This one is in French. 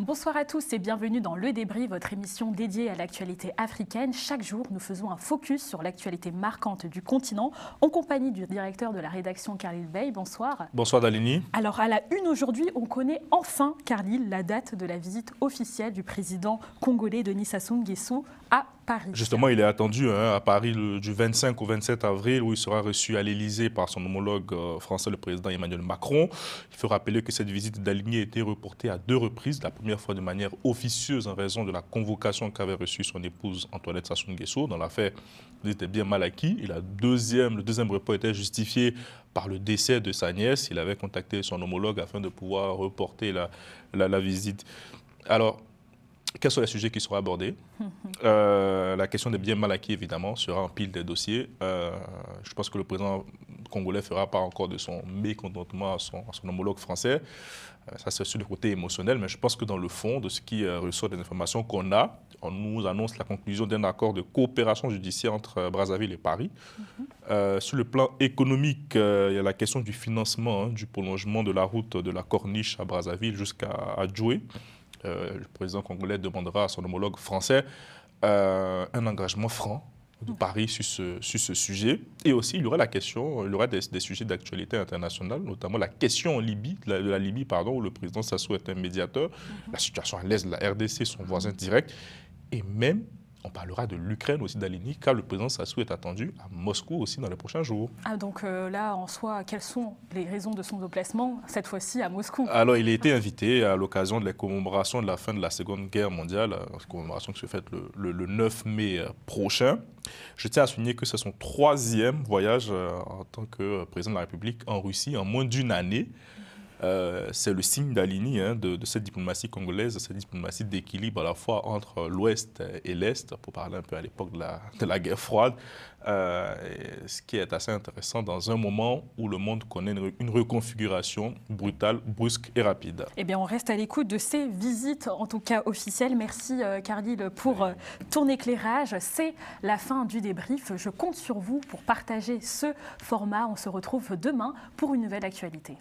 Bonsoir à tous et bienvenue dans Le Débris, votre émission dédiée à l'actualité africaine. Chaque jour, nous faisons un focus sur l'actualité marquante du continent en compagnie du directeur de la rédaction Khalil Bey. Bonsoir. Bonsoir Dalini. Alors à la une aujourd'hui, on connaît enfin, Khalil, la date de la visite officielle du président congolais Denis Sassou Nguesso à Paris. Justement, il est attendu à Paris du 25 au 27 avril où il sera reçu à l'Élysée par son homologue français, le président Emmanuel Macron. Il faut rappeler que cette visite d'Aligny a été reportée à 2 reprises. La première fois de manière officieuse en raison de la convocation qu'avait reçue son épouse Antoinette Sassou Nguesso. Dans l'affaire, il était bien mal acquis. Et le deuxième report était justifié par le décès de sa nièce. Il avait contacté son homologue afin de pouvoir reporter la visite. Alors, quels sont les sujets qui seront abordés? La question des biens mal acquis, évidemment, sera en pile des dossiers. Je pense que le président congolais fera part encore de son mécontentement à son homologue français. Ça, c'est sur le côté émotionnel, mais je pense que dans le fond, de ce qui ressort des informations qu'on a, on nous annonce la conclusion d'un accord de coopération judiciaire entre Brazzaville et Paris. Sur le plan économique, il y a la question du financement, du prolongement de la route de la Corniche à Brazzaville jusqu'à Djoué. Le président congolais demandera à son homologue français un engagement franc de Paris sur ce sujet. Et aussi, il y aura des sujets d'actualité internationale, notamment la question en Libye, de la Libye, où le président Sassou est un médiateur, la situation à l'est de la RDC, son voisin direct, et même on parlera de l'Ukraine aussi d'Aligny, car le président Sassou est attendu à Moscou aussi dans les prochains jours. Ah, donc là, en soi, quelles sont les raisons de son déplacement, cette fois-ci à Moscou? Alors, il a été invité à l'occasion de la commémoration de la fin de la Seconde Guerre mondiale, commémoration qui se fête le 9 mai prochain. Je tiens à souligner que c'est son 3e voyage en tant que président de la République en Russie en moins d'1 année. C'est le signe d'Aligny de cette diplomatie congolaise, cette diplomatie d'équilibre à la fois entre l'Ouest et l'Est, pour parler un peu à l'époque de la guerre froide, ce qui est assez intéressant dans un moment où le monde connaît une reconfiguration brutale, brusque et rapide. Eh bien, on reste à l'écoute de ces visites, en tout cas officielles. Merci Khalil pour ton éclairage. C'est la fin du débrief. Je compte sur vous pour partager ce format. On se retrouve demain pour une nouvelle actualité.